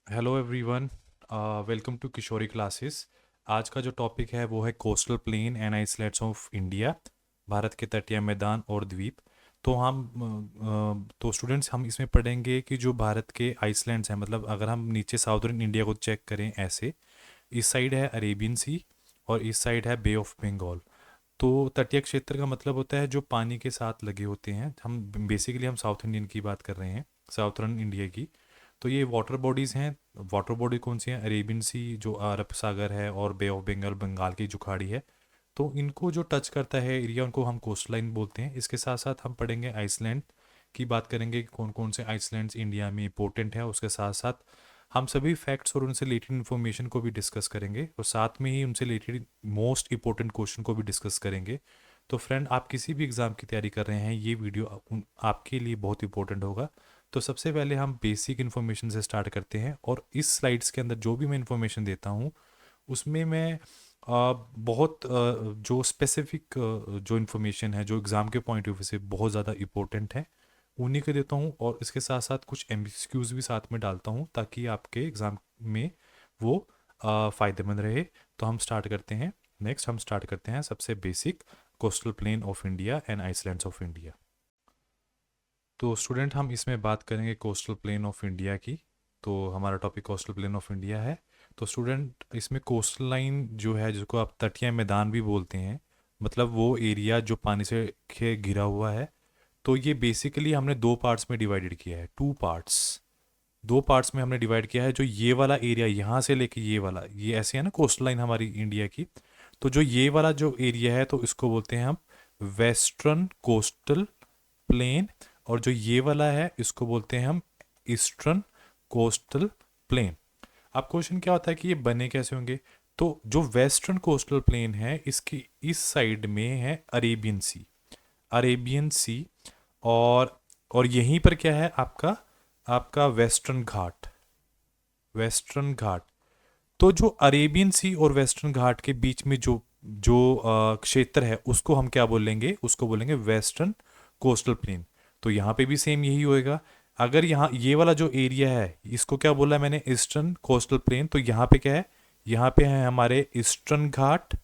Hello everyone, welcome to Kishori classes. आज का जो टॉपिक है वो है coastal plain and islands of India, Bharat के तटीय मैदान और द्वीप। तो स्टूडेंट्स हम इसमें पढ़ेंगे कि जो भारत के आइसलैंड्स हैं, मतलब अगर हम नीचे साउदर्न इंडिया को चेक करें ऐसे, इस साइड है अरेबियन सी और इस साइड है बे ऑफ बंगाल। तो तटीय क्षेत्र का मतलब होता है जो पानी के साथ लगे होते हैं। हम बेसिकली हम साउथ इंडियन की बात कर रहे हैं, साउथर्न इंडिया की। तो ये वाटर बॉडीज़ हैं। वाटर बॉडी कौन सी हैं? अरेबियन सी जो अरब सागर है और बे ऑफ बंगाल, बंगाल की जो खाड़ी है। तो इनको जो टच करता है एरिया, उनको हम कोस्ट लाइन बोलते हैं। इसके साथ साथ हम पढ़ेंगे आइसलैंड की बात करेंगे कि कौन कौन से आइसलैंड्स इंडिया में इंपॉर्टेंट है। उसके साथ साथ हम सभी फैक्ट्स और उनसे रिलेटेड इन्फॉर्मेशन को भी डिस्कस करेंगे और साथ में ही उनसे रिलेटेड मोस्ट इंपॉर्टेंट क्वेश्चन को भी डिस्कस करेंगे। तो फ्रेंड, आप किसी भी एग्ज़ाम की तैयारी कर रहे हैं, ये वीडियो आपके लिए बहुत इंपॉर्टेंट होगा। तो सबसे पहले हम बेसिक इन्फॉर्मेशन से स्टार्ट करते हैं और इस स्लाइड्स के अंदर जो भी मैं इन्फॉर्मेशन देता हूँ उसमें मैं बहुत जो स्पेसिफिक जो इन्फॉर्मेशन है, जो एग्ज़ाम के पॉइंट ऑफ व्यू से बहुत ज़्यादा इम्पोर्टेंट है, उन्हीं को देता हूँ। और इसके साथ साथ कुछ एमसीक्यूज भी साथ में डालता हूँ ताकि आपके एग्ज़ाम में वो फ़ायदेमंद रहे। तो हम स्टार्ट करते हैं। नेक्स्ट हम स्टार्ट करते हैं सबसे basic, coastal plain of India and islands of India. तो स्टूडेंट, हम इसमें बात करेंगे कोस्टल प्लेन ऑफ इंडिया की। तो हमारा topic coastal plain of India है। तो स्टूडेंट, इसमें कोस्टल लाइन जो है, जिसको आप तटीय मैदान भी बोलते हैं, मतलब वो एरिया जो पानी से घिरा हुआ है। तो ये बेसिकली हमने दो पार्ट्स में डिवाइडेड किया है, टू पार्ट्स। दो पार्ट्स में हमने डिवाइड किया है। जो ये वाला एरिया यहाँ से लेके ये वाला, ये ऐसे है ना कोस्टल लाइन हमारी इंडिया की। तो जो ये वाला जो एरिया है, तो इसको बोलते हैं हम वेस्टर्न कोस्टल प्लेन। और जो ये वाला है, इसको बोलते हैं हम ईस्टर्न कोस्टल प्लेन। अब क्वेश्चन क्या होता है कि ये बने कैसे होंगे? तो जो वेस्टर्न कोस्टल प्लेन है, इसकी इस साइड में है अरेबियन सी, अरेबियन सी। और यहीं पर क्या है आपका आपका वेस्टर्न घाट, वेस्टर्न घाट। तो जो अरेबियन सी और वेस्टर्न घाट के बीच में जो जो क्षेत्र है, उसको हम क्या बोलेंगे? उसको बोलेंगे वेस्टर्न कोस्टल प्लेन। तो यहाँ पे भी सेम यही होएगा। अगर यहाँ ये वाला जो एरिया है, इसको क्या बोला मैंने? Eastern coastal plain. तो यहाँ पे क्या है? यहाँ पे है हमारे ईस्टर्न घाट।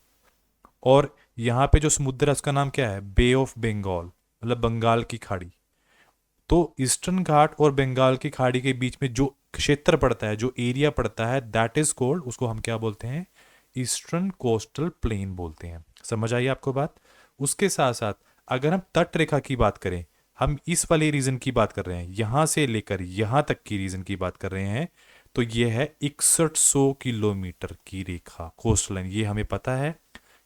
और यहाँ पे जो समुद्र है, उसका नाम क्या है? बे ऑफ बंगाल, मतलब बंगाल की खाड़ी। तो ईस्टर्न घाट और बंगाल की खाड़ी के बीच में जो क्षेत्र पड़ता है, जो एरिया पड़ता है, दैट इज कोल्ड, उसको हम क्या बोलते हैं? ईस्टर्न कोस्टल प्लेन बोलते हैं। समझ आई आपको बात? उसके साथ साथ अगर हम तट रेखा की बात करें, हम इस वाले रीजन की बात कर रहे हैं, यहां से लेकर यहां तक की रीजन की बात कर रहे हैं। तो ये है 6100 किलोमीटर की रेखा, कोस्टल लाइन। ये हमें पता है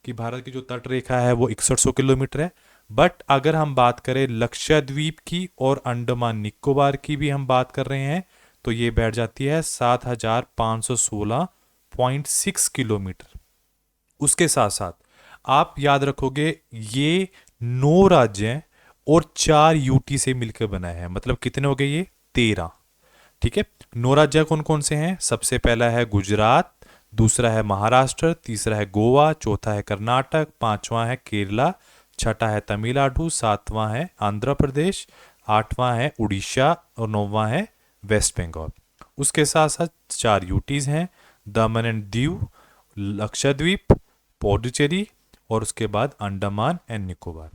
कि भारत की जो तट रेखा है वो 6100 किलोमीटर है। बट अगर हम बात करें लक्षद्वीप की और अंडमान निकोबार की भी हम बात कर रहे हैं, तो ये बैठ जाती है 7516.6 किलोमीटर। उसके साथ साथ आप याद रखोगे, ये 9 राज्य हैं और 4 यूटी से मिलकर बना है। मतलब कितने हो गए ये? 13। ठीक है। 9 राज्य कौन कौन से हैं? सबसे पहला है गुजरात, दूसरा है महाराष्ट्र, तीसरा है गोवा, चौथा है कर्नाटक, पांचवा है केरला, छठा है तमिलनाडु, सातवां है आंध्र प्रदेश, आठवां है उड़ीसा और नौवां है वेस्ट बंगाल। उसके साथ साथ 4 यूटीज हैं, दमन एंड दीव, लक्षद्वीप, पौडुचेरी और उसके बाद अंडमान एंड निकोबार।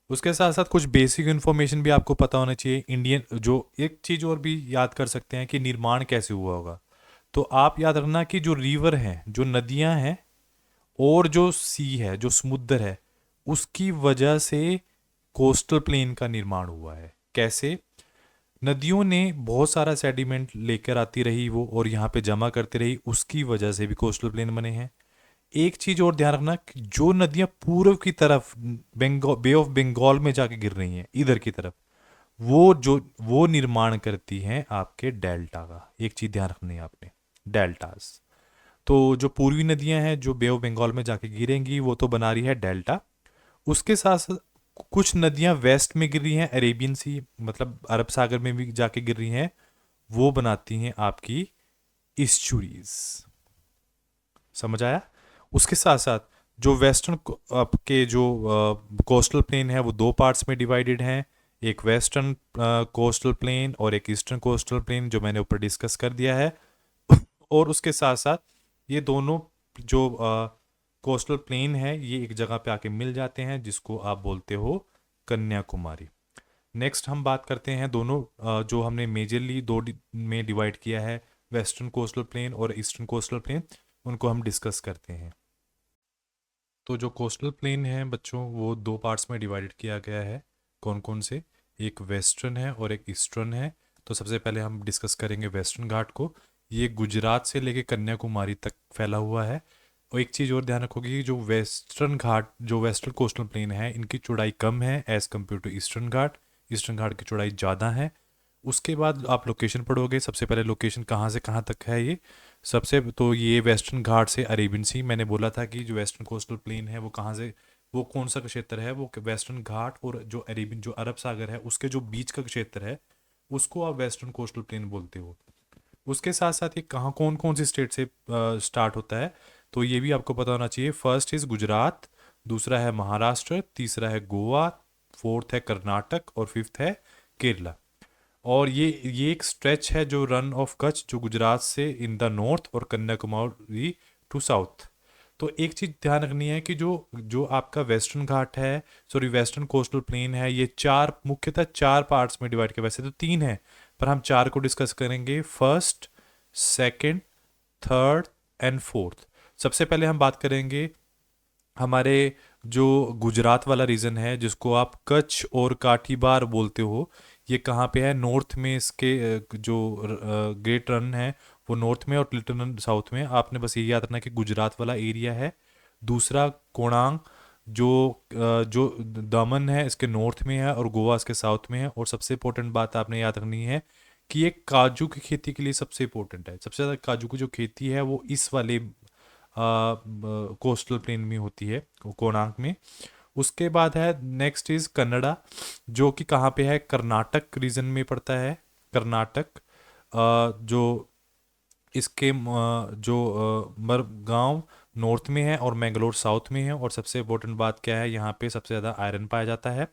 उसके साथ साथ कुछ बेसिक इन्फॉर्मेशन भी आपको पता होना चाहिए। इंडियन जो एक चीज़ और भी याद कर सकते हैं कि निर्माण कैसे हुआ होगा। तो आप याद रखना कि जो रिवर हैं, जो नदियां हैं और जो सी है, जो समुद्र है, उसकी वजह से कोस्टल प्लेन का निर्माण हुआ है। कैसे? नदियों ने बहुत सारा सेडिमेंट लेकर आती रही वो, और यहाँ पे जमा करती रही, उसकी वजह से भी कोस्टल प्लेन बने हैं। एक चीज और ध्यान रखना कि जो नदियां पूर्व की तरफ बंगाल, बे ऑफ बंगाल में जाके गिर रही हैं इधर की तरफ, वो निर्माण करती हैं आपके डेल्टा का। एक चीज ध्यान रखनी है आपने, डेल्टास। तो जो पूर्वी नदियां हैं जो बे ऑफ बंगाल में जाके गिरेंगी, वो तो बना रही है डेल्टा। उसके साथ साथ कुछ नदियां वेस्ट में गिर रही हैं, अरेबियन सी, मतलब अरब सागर में भी जाके गिर रही हैं, वो बनाती हैं आपकी इस्चुरीज। समझ आया? उसके साथ साथ जो वेस्टर्न आपके जो कोस्टल प्लेन है, वो दो पार्ट्स में डिवाइडेड हैं। एक वेस्टर्न कोस्टल प्लेन और एक ईस्टर्न कोस्टल प्लेन, जो मैंने ऊपर डिस्कस कर दिया है। और उसके साथ साथ ये दोनों जो कोस्टल प्लेन है ये एक जगह पे आके मिल जाते हैं, जिसको आप बोलते हो कन्याकुमारी। नेक्स्ट हम बात करते हैं दोनों जो हमने मेजरली में डिवाइड किया है, वेस्टर्न कोस्टल प्लेन और ईस्टर्न कोस्टल प्लेन, उनको हम डिस्कस करते हैं। तो जो कोस्टल प्लेन है बच्चों, वो दो पार्ट्स में डिवाइडेड किया गया है। कौन कौन से? एक वेस्टर्न है और एक ईस्टर्न है। तो सबसे पहले हम डिस्कस करेंगे वेस्टर्न घाट को। ये गुजरात से लेके कन्याकुमारी तक फैला हुआ है। और एक चीज़ और ध्यान रखोगे कि जो वेस्टर्न घाट, जो वेस्टर्न कोस्टल प्लेन है, इनकी चौड़ाई कम है as compare to Eastern Ghat. Eastern Ghat की चौड़ाई ज़्यादा है। उसके बाद आप लोकेशन पढ़ोगे। सबसे पहले लोकेशन कहाँ से कहाँ तक है ये? सबसे तो ये वेस्टर्न घाट से अरेबियन सी, मैंने बोला था कि जो वेस्टर्न कोस्टल प्लेन है वो कहाँ से, वो कौन सा क्षेत्र है, वो वेस्टर्न घाट और जो अरेबियन, जो अरब सागर है उसके जो बीच का क्षेत्र है, उसको आप वेस्टर्न कोस्टल प्लेन बोलते हो। उसके साथ साथ ये कहाँ, कौन कौन सी स्टेट से स्टार्ट होता है, तो ये भी आपको पता होना चाहिए। फर्स्ट इज गुजरात, दूसरा है महाराष्ट्र, तीसरा है गोवा, फोर्थ है कर्नाटक और फिफ्थ है केरला। और ये एक स्ट्रेच है जो रन ऑफ कच्छ, जो गुजरात से इन द नॉर्थ और कन्याकुमारी टू साउथ। तो एक चीज़ ध्यान रखनी है कि जो जो आपका वेस्टर्न घाट है, सॉरी वेस्टर्न कोस्टल प्लेन है, ये चार, मुख्यतः चार पार्ट्स में डिवाइड किया। वैसे तो तीन है, पर हम चार को डिस्कस करेंगे, first, second, third and fourth. सबसे पहले हम बात करेंगे हमारे जो गुजरात वाला रीजन है, जिसको आप कच्छ और काठीबार बोलते हो। ये कहाँ पे है? नॉर्थ में इसके जो ग्रेट रन है वो नॉर्थ में और लिटिल रन साउथ में। आपने बस ये याद रखना कि गुजरात वाला एरिया है। दूसरा कोणांग, जो जो दमन है इसके नॉर्थ में है और गोवा इसके साउथ में है। और सबसे इंपॉर्टेंट बात आपने याद रखनी है कि ये काजू की खेती के लिए सबसे इंपॉर्टेंट है। सबसे ज़्यादा काजू की जो खेती है वो इस वाले कोस्टल प्लेन में होती है, कोणार्क में। उसके बाद है नेक्स्ट इज कन्नड़ा, जो कि कहाँ पे है? कर्नाटक रीजन में पड़ता है। कर्नाटक जो इसके जो मरगांव नॉर्थ में है और मैंगलोर साउथ में है। और सबसे इम्पोर्टेंट बात क्या है, यहाँ पे सबसे ज़्यादा आयरन पाया जाता है।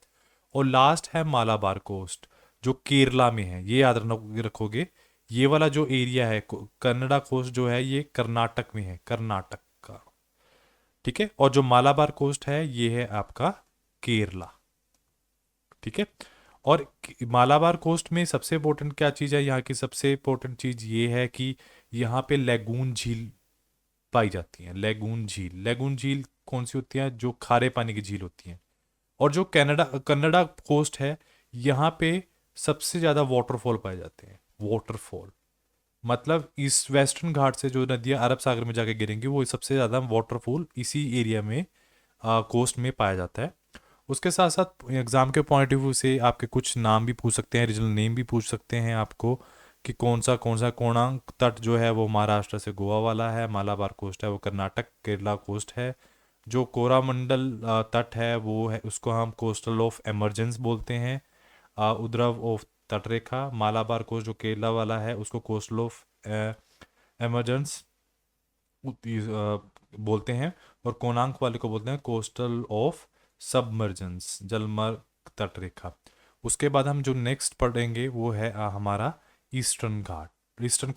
और लास्ट है मालाबार कोस्ट, जो केरला में है। ये याद रखोगे, ये वाला जो एरिया है कन्नड़ा कोस्ट जो है, ये कर्नाटक में है, कर्नाटक का। ठीक है। और जो मालाबार कोस्ट है ये है आपका केरला। ठीक है। और मालाबार कोस्ट में सबसे इंपॉर्टेंट क्या चीज़ है, यहाँ की सबसे इंपॉर्टेंट चीज़ ये है कि यहाँ पे लेगून झील पाई जाती है। लेगून झील, लेगून झील कौन सी होती है? जो खारे पानी की झील होती है। और जो कनाडा कन्नड़ा कोस्ट है, यहाँ पे सबसे ज़्यादा वाटरफॉल पाए जाते हैं। वाटरफॉल मतलब इस वेस्टर्न घाट से जो नदियाँ अरब सागर में जाके गिरेंगी, वो सबसे ज़्यादा वाटरफॉल इसी एरिया में कोस्ट में पाया जाता है। उसके साथ साथ एग्ज़ाम के पॉइंट ऑफ व्यू से आपके कुछ नाम भी पूछ सकते हैं, रीजनल नेम भी पूछ सकते हैं आपको, कि कौन सा कोणांक तट जो है वो महाराष्ट्र से गोवा वाला है, मालाबार कोस्ट है वो कर्नाटक केरला कोस्ट है। जो कोरामंडल तट है वो है, उसको हम कोस्टल ऑफ एमरजेंस बोलते हैं, उद्रव ऑफ तटरेखा। मालाबार कोस्ट जो केरला वाला है उसको कोस्टल ऑफ एमरजेंस बोलते हैं। और कोणांक वाले को बोलते हैं कोस्टल ऑफ सबमर्जेंस, जलमार्ग तटरेखा। उसके बाद हम जो नेक्स्ट पढ़ेंगे वो है हमारा ईस्टर्न घाट, ईस्टर्न।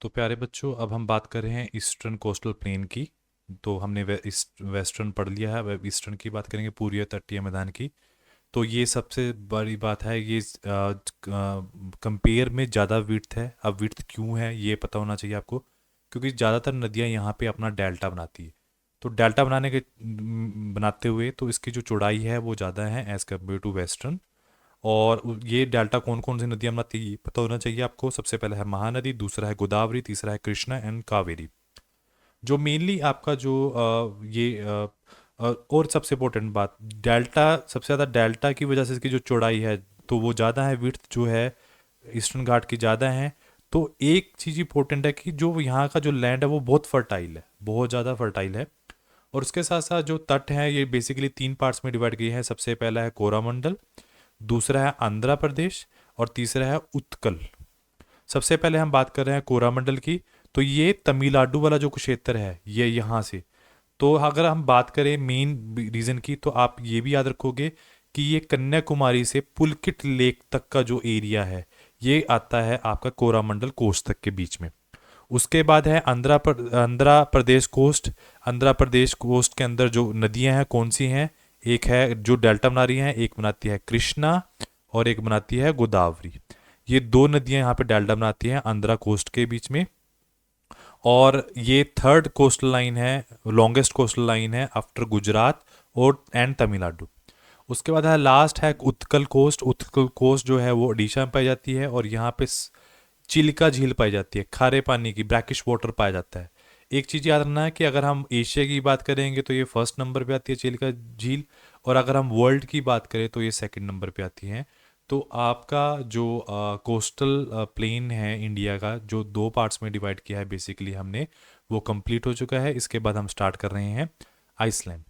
तो प्यारे बच्चों, अब हम बात कर रहे हैं ईस्टर्न कोस्टल प्लेन की। तो हमने वेस्टर्न पढ़ लिया है, अब ईस्टर्न की बात करेंगे, पूर्वीय तटीय मैदान की। तो ये सबसे बड़ी बात है, ये कंपेयर में ज़्यादा विड्थ है। अब विड्थ क्यों है ये पता होना चाहिए आपको, क्योंकि ज़्यादातर नदियाँ यहाँ पे अपना डेल्टा बनाती है। तो डेल्टा बनाते हुए तो इसकी जो चौड़ाई है वो ज़्यादा है एज़ कम्पेयर टू वेस्टर्न। और ये डेल्टा कौन कौन सी नदियाँ बनाती है ये पता होना चाहिए आपको। सबसे पहले है महानदी, दूसरा है गोदावरी, तीसरा है कृष्णा एंड कावेरी। जो मेनली आपका जो और सबसे इंपॉर्टेंट बात, डेल्टा, सबसे ज़्यादा डेल्टा की वजह से इसकी जो चौड़ाई है तो वो ज़्यादा है, विड्थ जो है ईस्टर्न घाट की ज़्यादा है। तो एक चीज़ इंपॉर्टेंट है कि जो यहाँ का जो लैंड है वो बहुत फर्टाइल है, बहुत ज़्यादा फर्टाइल है। और उसके साथ साथ जो तट हैं ये बेसिकली तीन पार्ट्स में डिवाइड किए हैं। सबसे पहला है कोरामंडल, दूसरा है आंध्र प्रदेश और तीसरा है उत्कल। सबसे पहले हम बात कर रहे हैं कोरामंडल की। तो ये तमिलनाडु वाला जो क्षेत्र है ये यहाँ से। तो अगर हम बात करें मेन रीजन की, तो आप ये भी याद रखोगे कि ये कन्याकुमारी से पुलकिट लेक तक का जो एरिया है ये आता है आपका कोरामंडल कोस्ट तक के बीच में। उसके बाद है आंध्रा प्रदेश कोस्ट। आंध्रा प्रदेश कोस्ट के अंदर जो नदियां हैं कौन सी हैं? एक है जो डेल्टा बना रही हैं, एक बनाती है कृष्णा और एक बनाती है गोदावरी। ये दो नदियां यहाँ पे डेल्टा बनाती हैं आंध्रा कोस्ट के बीच में। और ये थर्ड कोस्टल लाइन है, लॉन्गेस्ट कोस्टल लाइन है आफ्टर गुजरात और एंड तमिलनाडु। उसके बाद है लास्ट है उत्कल कोस्ट। उत्कल कोस्ट जो है वो ओडिशा में पाई जाती है और यहाँ पे चिलिका झील पाई जाती है, खारे पानी की ब्रैकिश वाटर पाया जाता है। एक चीज़ याद रखना है कि अगर हम एशिया की बात करेंगे तो ये फर्स्ट नंबर पे आती है चिलिका झील, और अगर हम वर्ल्ड की बात करें तो ये सेकंड नंबर पे आती है। तो आपका जो कोस्टल प्लेन है इंडिया का, जो दो पार्ट्स में डिवाइड किया है बेसिकली हमने, वो कंप्लीट हो चुका है। इसके बाद हम स्टार्ट कर रहे हैं आइसलैंड।